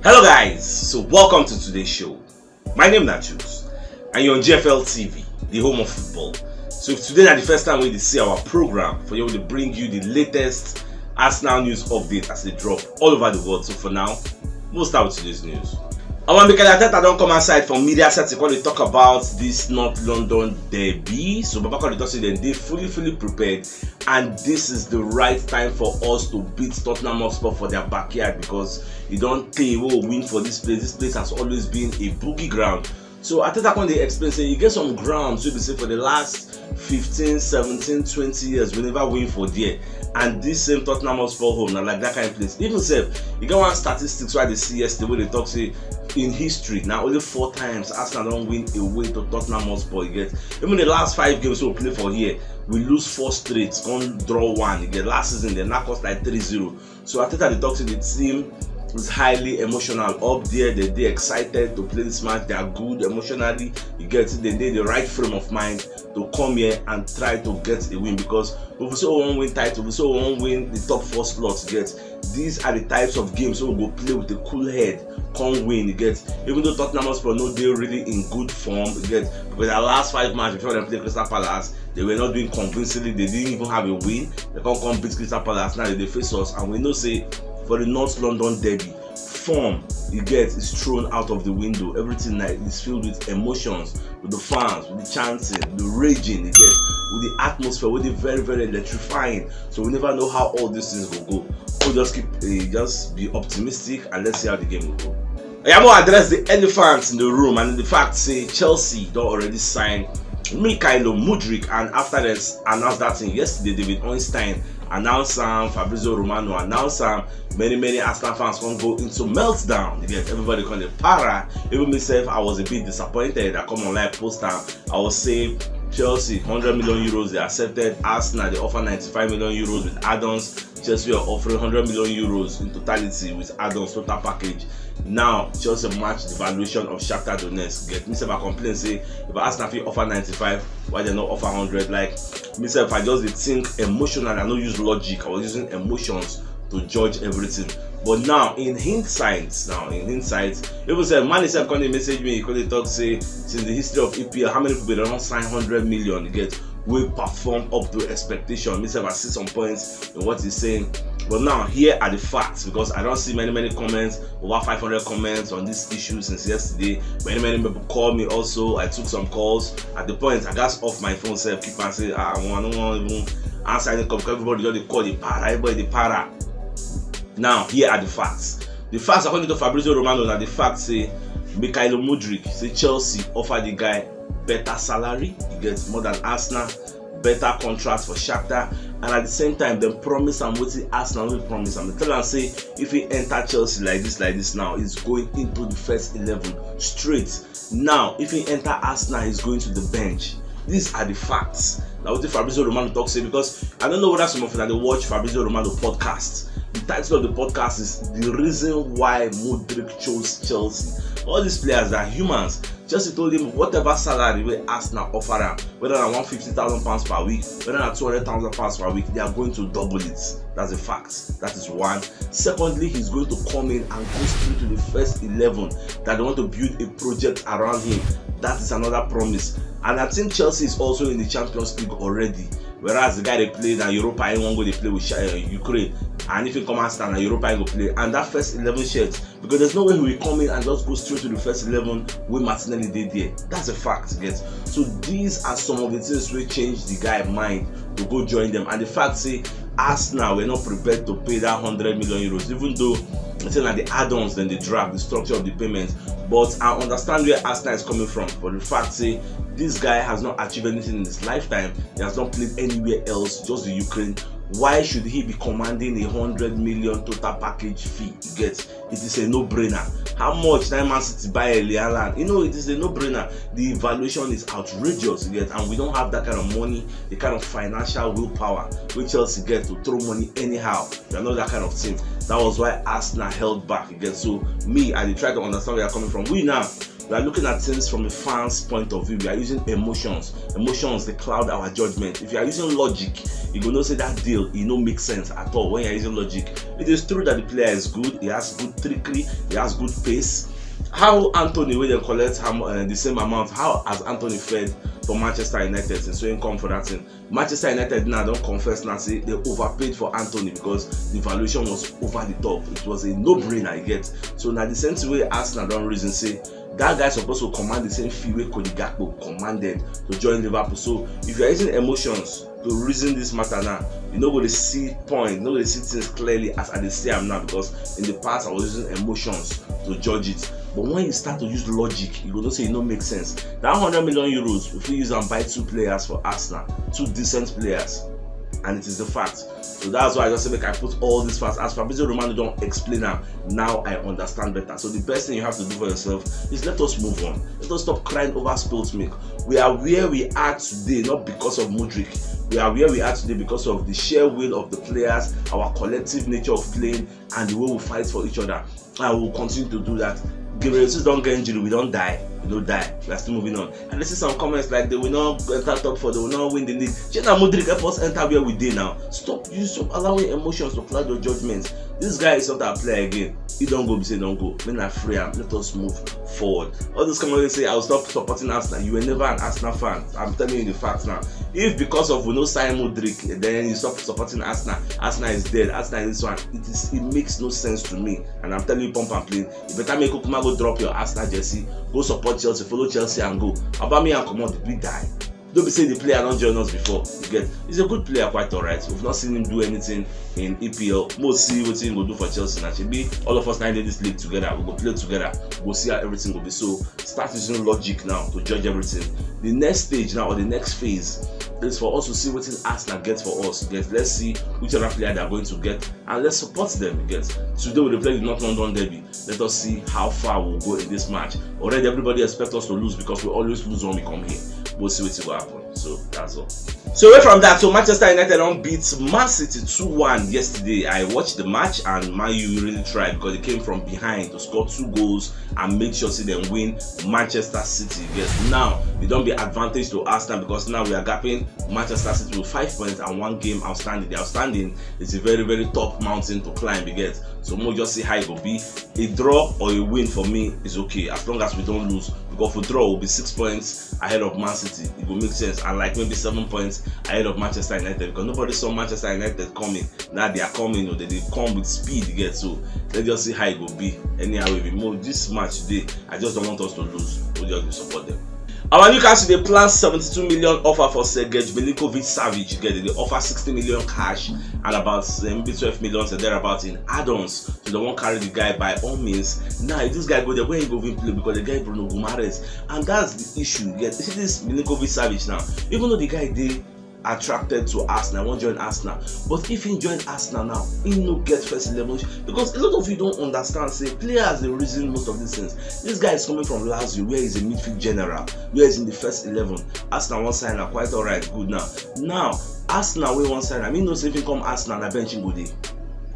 Hello guys, so welcome to today's show. My name is CHUKS and you're on GFL TV, the home of football. So if today is the first time we see our program, for you to bring you the latest Arsenal news update as they drop all over the world. So for now, we'll start with today's news. Mikel Arteta don't come outside from media sets to talk about this North London derby. So Baba Kali say they're fully prepared, and this is the right time for us to beat Tottenham Hotspur for their backyard, because you don't think we will win for this place. This place has always been a boogie ground. So Arteta when they explain, say you get some grounds so be say for the last 15, 17, 20 years we never win for there, and this same Tottenham Hotspur home now like that kind of place. Even self, you get one statistics why they see yesterday where they talk say in history now only 4 times Arsenal don't win away to Tottenham Hotspur. You get even the last 5 games we play for here, we lose 4 straight, gonna draw 1. You get last season they knock us like 3-0. So Arteta they talk to the team is highly emotional up there. They're excited to play this match. They are good emotionally. You get it. They need the right frame of mind to come here and try to get a win, because if we say we won't win title, we say we won't win the top 4 slots. You get these are the types of games we go play with a cool head, come win. You get even though Tottenham Hotspur no they're really in good form. You get because their last 5 matches before they play Crystal Palace, they were not doing convincingly. They didn't even have a win. They can't come beat Crystal Palace. Now they face us, and we know say for the North London derby, form you get is thrown out of the window. Everything like is filled with emotions, with the fans, with the chanting, the raging, you get with the atmosphere, with the very electrifying. So we never know how all these things will go. So just keep just be optimistic and let's see how the game will go. I am going to address the elephants in the room, and the fact say Chelsea don't already sign Mykhailo Mudryk, and after they announced that thing yesterday, David Ornstein announced Fabrizio Romano announced many Arsenal fans can't go into meltdown. You get everybody call it para. Even myself, I was a bit disappointed. I come online post I was saying Chelsea 100 million euros they accepted, Arsenal they offer 95 million euros with add-ons. Chelsea are offering 100 million euros in totality with add-ons, total package. Now Chelsea match the valuation of Shakhtar Donetsk. Get myself I complain say if Arsenal fee offer 95, why they not offer 100? Like myself, I just think emotional. I don't use logic. I was using emotions to judge everything. But now in hindsight, even say man itself can message me, he talk say since the history of EPL, how many people they don't sign 100 million? You get we perform up to expectation. Myself I see some points in what he's saying. But now here are the facts, because I don't see many comments, over 500 comments on this issue since yesterday. Many people called me also. I took some calls. At the point I got off my phone self, keep and say I don't want even answer any call, because everybody just call the para, everybody the para. Now here are the facts. The facts according to Fabrizio Romano are the facts say Mykhailo Mudryk say Chelsea offer the guy better salary, he gets more than Arsenal, better contract for Shakhtar, and at the same time they promise and what Arsenal will promise. I'm tell and say if he enter Chelsea like this now, he's going into the first 11 straight. Now if he enter Arsenal, he's going to the bench. These are the facts. Now what the Fabrizio Romano talk say, because I don't know whether some of you that they watch Fabrizio Romano podcast. The title of the podcast is The Reason Why Mudryk Chose Chelsea. All these players are humans. Chelsea told him whatever salary we Arsenal offer him, whether it's £150,000 per week, whether it's £200,000 per week, they are going to double it. That's a fact. That is one. Secondly, he's going to come in and go straight to the first 11 that they want to build a project around him. That is another promise. And I think Chelsea is also in the Champions League already. Whereas the guy they play in Europa, I won't go they play with Ukraine. And if he come and stand, Europa I go play. And that first 11 shirt, because there's no way he will come in and just go straight to the first 11 with Martinelli did there. That's a fact, guys. So these are some of the things we change the guy mind to go join them. And the fact say Arsenal were not prepared to pay that 100 million euros, even though it's like the add-ons, then the drag, the structure of the payment. But I understand where Arsenal is coming from. But the fact say this guy has not achieved anything in his lifetime. He has not played anywhere else, just the Ukraine. Why should he be commanding a 100 million total package fee? You get it is a no-brainer. How much Man City buy a Haaland? You know, it is a no-brainer. The valuation is outrageous, you get, and we don't have that kind of money, the kind of financial willpower which Chelsea get to throw money anyhow. We are not that kind of team. That was why Arsenal held back, you get. So me, I try to understand where you're coming from. We now We are looking at things from a fan's point of view. We are using emotions. Emotions, they cloud our judgment. If you are using logic, you will not say that deal, it don't make sense at all when you are using logic. It is true that the player is good, he has good trickery, he has good pace. How Anthony, when they collect the same amount, how has Anthony fared for Manchester United since we come for that thing? Manchester United now don't confess now, say they overpaid for Anthony because the valuation was over the top. It was a no-brainer, I get. So now the same way Arsenal don't reason say that guy supposed to command the same fee where Cody Gakpo commanded to join Liverpool. So if you are using emotions to reason this matter now, you're not going to see point, you're not going to see things clearly as I see them now, because in the past I was using emotions to judge it. But when you start to use logic, you will say it don't make sense. That 100 million euros, if we use and buy 2 players for Arsenal, 2 decent players, and it is the fact. So that's why I just say make I put all these facts. As Fabrizio Romano don't explain them, now I understand better. So the best thing you have to do for yourself is let us move on. Let us stop crying over spilt milk. We are where we are today, not because of Mudryk. We are where we are today because of the sheer will of the players, our collective nature of playing, and the way we fight for each other. And we will continue to do that. Gabriel Jesus don't get injured, we don't die. We don't die. We are still moving on. And let's see some comments like they will not enter top 4, they will not win the league. Jena Mudryk help us enter where we did now. Stop allowing emotions to cloud your judgments. This guy is not our player again. He don't go, we say don't go. When I free him, let us move forward. All those comments say I will stop supporting Arsenal. You were never an Arsenal fan. I'm telling you the facts now. If because of we no sign Mudryk, then you stop supporting Arsenal, Arsenal is dead, Arsenal is this one. It makes no sense to me. And I'm telling you, pump and play. You better make Okuma go drop your Arsenal jersey, go support Chelsea, follow Chelsea and go. About me and come on, we die. Don't be saying the player don't join us before. You get, he's a good player, quite alright. We've not seen him do anything in EPL. Most see what he will do for Chelsea. Now, be all of us now in this league together. We go play together. We'll see how everything will be. So start using logic now to judge everything. The next stage now, or the next phase, is for us to see what Arsenal gets for us. Get, let's see which other player they are going to get, and let's support them. Get, today we play the North London Derby. Let us see how far we'll go in this match. Already everybody expects us to lose because we always lose when we come here. We'll see what will happen. So that's all. So away from that, so Manchester United don't beat Man City 2-1 yesterday. I watched the match and Man U really tried because they came from behind to score 2 goals and make sure see them win Manchester City. Yes, now they don't be advantage to Arsenal because now we are gapping Manchester City with 5 points and 1 game outstanding. The outstanding is a very, very top mountain to climb. You get, so we'll just see how it will be. A draw or a win for me is okay as long as we don't lose. Because for draw will be 6 points ahead of Man City. It will make sense, and like maybe 7 points ahead of Manchester United because nobody saw Manchester United coming. Now they are coming, or they come with speed. You get, so let's just see how it will be. Anyhow, we will move this match today. I just don't want us to lose. We'll just support them. Our Newcastle, they plan 72 million offer for Sergej Milinkovic-Savic. They offer 60 million cash and about maybe 12 million and thereabouts in add-ons. So they won't carry the guy by all means. Now, if this guy go there, where he go in play because the guy Bruno Guimaraes, and that's the issue. You see this Milinkovic-Savic now, even though the guy they attracted to Arsenal, won't join Arsenal, but if he join Arsenal now, he no get first 11 because a lot of you don't understand. Say players the reason most of these things. This guy is coming from Lazio, where he's a midfield general, where he's in the first 11. Arsenal one sign are quite alright, good now. Now Arsenal we one sign. I mean, no saving come Arsenal na benching go dey.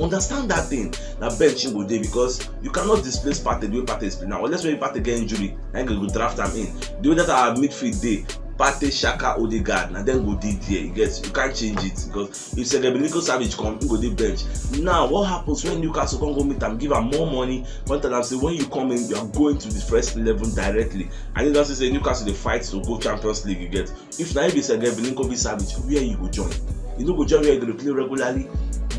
Understand that thing. Na benching go dey because you cannot displace Partey the way Partey is playing now. Unless when Partey get injury, then you go draft him in. The way that our midfield day. Partey, Xhaka, Odegaard, and then go dey there. You can't change it because if Sergej Milinkovic come, he go dey bench. Now, what happens when Newcastle can go meet and give him more money? One time say when you come in, you are going to the first 11 directly. And you just say Newcastle they fight to go Champions League. You get. If now you be Sergej Milinkovic, where you go join? You know go join where you go play regularly.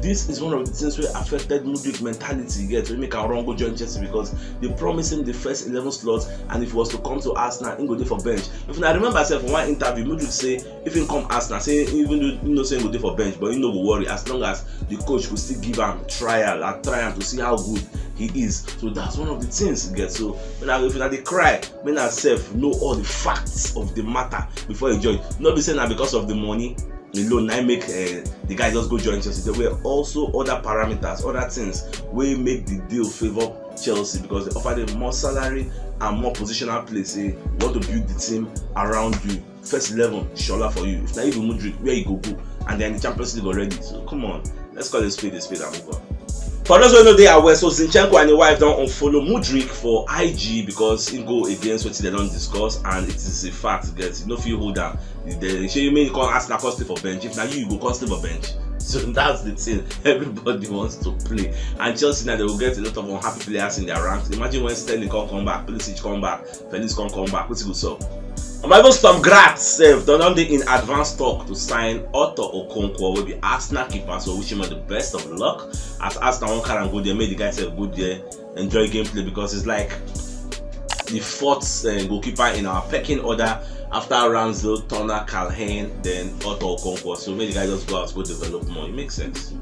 This is one of the things where affected Mudryk mentality. Get to make our wrong go join Chelsea because they promised him the first 11 slots, and if he was to come to Arsenal, he go there for bench. If I remember myself from one interview, Mudryk say if he come Arsenal, say even though you know say he go there for bench, but you know go worry as long as the coach will still give him trial to see how good he is. So that's one of the things you get. So if they cry, men self know all the facts of the matter before you join. Not be saying that because of the money alone I make the guy just go join Chelsea. There were also other parameters, other things wey make the deal favor Chelsea because they offer them more salary and more positional play. Say want to build the team around you. First 11 shola for you. If not even Mudryk, where you go, and then the Champions League already. So come on, let's call it a spade and move on. For those who know they are aware, so Zinchenko and his wife don't unfollow Mudryk for IG because he go against what they don't discuss, and it is a fact that you know if you hold down, you may call Arsenal cost for bench. If now you go cost for bench. So that's the thing. Everybody wants to play, and Chelsea now they will get a lot of unhappy players in their ranks. Imagine when Sterling can't come back, Pulisic come back, Felix can't come back. What's it go so? Even some Graz done in advanced talk to sign Otto Okonkwo will be Arsenal keeper, so wish him the best of luck. As Arsenal one can go there, made the guy say good there, enjoy gameplay because it's like the fourth goalkeeper in our pecking order after Ramsdale, Turner, Calhoun, then Otto Okonkwo. So maybe the guy just go out go develop more. It makes sense.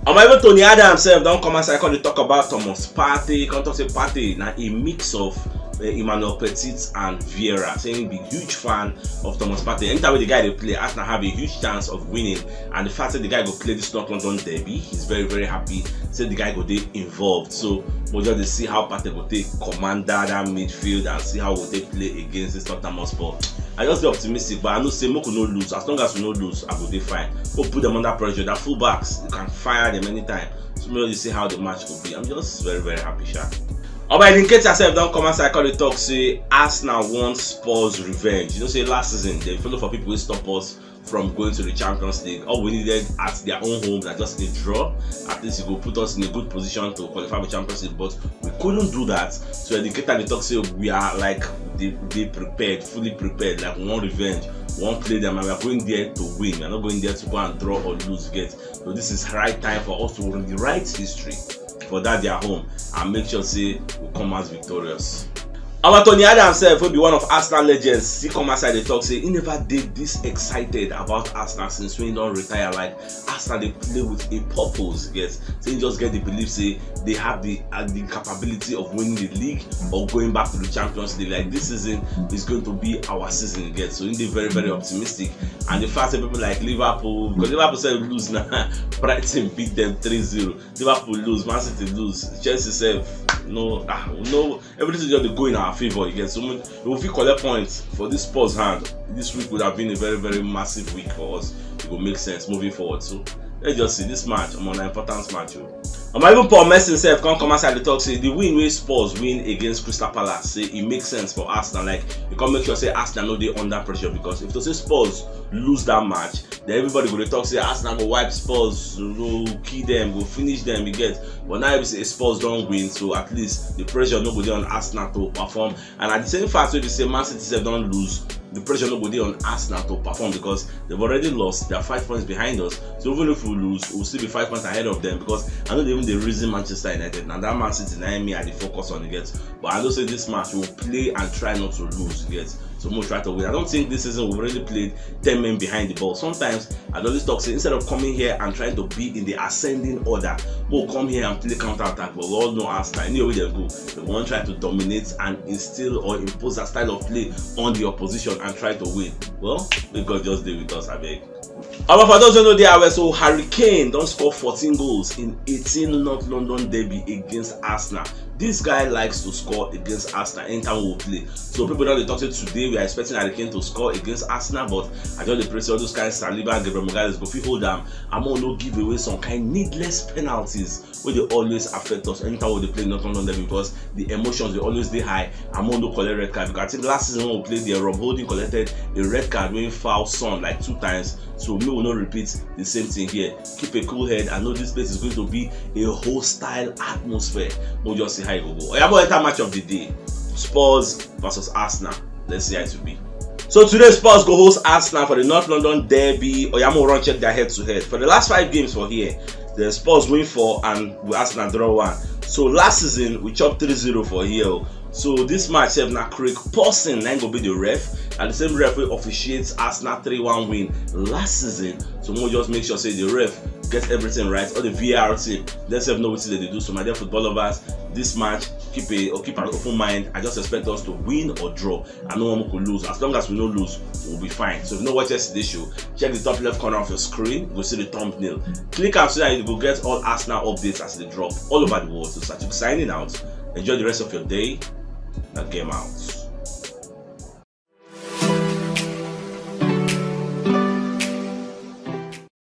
Even Tony Adams don't come outside and talk about Thomas Partey. Can't talk say Partey now a mix of Emmanuel Petit and Vieira, saying be huge fan of Thomas Partey. Anytime the guy they play, Arsenal have a huge chance of winning, and the fact that the guy go play this North London derby, he's very happy. Say the guy go they involved, so we'll just see how Partey go take command that midfield and see how will they play against this Tottenham Hotspur. I just be optimistic, but I know say Moko no lose. As long as we no lose, I go they fine. Go put them under pressure. That fullbacks, you can fire them anytime. So maybe see how the match will be. I'm just very happy, sha. Alright, in case yourself don't come outside, call the talk say Arsenal wants Spurs revenge. You know, say last season they follow for people who stop us from going to the Champions League. All we needed at their own home that just need draw. At least it will put us in a good position to qualify for Champions League, but we couldn't do that. So indicator the talk say we are like they prepared, fully prepared, like we want revenge, we want play them, and we are going there to win. We are not going there to go and draw or lose yet. So this is the right time for us to rewrite history for that their home and make sure say we come out victorious. Our Tony Adams himself will be one of Arsenal legends. He come outside the talk say he never did this excited about Arsenal since when he don't retire. Like Arsenal they play with a purpose, yes. So he just get the belief say they have the capability of winning the league or going back to the Champions League. Like this season is going to be our season again. So he's very optimistic. And the fact that people like Liverpool, because Liverpool said lose now, Brighton beat them 3-0. Liverpool lose, Man City lose, Chelsea said no, everything just go in our favor again. So if we collect points for this Spurs hand, this week would have been a very massive week for us. It will make sense moving forward. So let's just see this match. I'm on an important match. Even Paul Messi himself can't come outside the talk say the win where Spurs win against Crystal Palace. Say it makes sense for Arsenal. Like you can make sure say Arsenal know they under pressure, because if they say Spurs lose that match, then everybody go to talk say Arsenal go wipe Spurs, go kill them, go finish them. You get, but now if say Spurs don't win, so at least the pressure no go there on Arsenal to perform. And at the same fact, so they say Man City don't lose, the pressure no go there on Arsenal to perform because they've already lost. They are 5 points behind us. So even if we lose, we'll still be 5 points ahead of them, because I know even the reason Manchester United now that Man City now me at the focus on the gets. But I know say this match we'll play and try not to lose yet. So we'll try to win. I don't think this season we've already played 10 men behind the ball. Sometimes I always talk say instead of coming here and trying to be in the ascending order, we'll come here and play counter attack. But we all know Arsenal, anyway they go. They want to try to dominate and instill or impose a style of play on the opposition and try to win. Well, we God just deal with us, I beg. But for those who know they are, so Harry Kane don't score 14 goals in 18 North London derby against Arsenal. This guy likes to score against Arsenal anytime we will play. So people don't talk to today. We are expecting Harry Kane to score against Arsenal, but I just pray all those kinds of Saliba, Gabriel Magalhaes, go hold them. I'm gonna no give away some kind needless penalties where they always affect us anytime we play North London derby, because the emotions they always stay high. I'm gonna no collect red card, because I think last season when we played the Rob Holding collected a red card when foul Son like 2 times. So we will not repeat the same thing here. Keep a cool head. I know this place is going to be a hostile atmosphere. We'll just see how it will go. I have a match of the day: Spurs versus Arsenal. Let's see how it will be. So today Spurs go host Arsenal for the North London derby. Oyamo run check their head to head. For the last 5 games for here, the Spurs win 4 and Arsenal draw 1. So last season we chopped 3-0 for here. So this match have now Craig Pawson then go be the ref, and the same ref will officiates Arsenal 3-1 win last season. So we'll just make sure say the ref gets everything right. All the VAR team, let's have know what they do. So my dear football lovers, this match keep an open mind. I just expect us to win or draw. I know one could lose. As long as we don't lose, we'll be fine. So if you know what yesterday's show, check the top left corner of your screen. You'll see the thumbnail. Click out so that you will get all Arsenal updates as they drop all over the world. So CHUKS signing out. Enjoy the rest of your day. Now game out.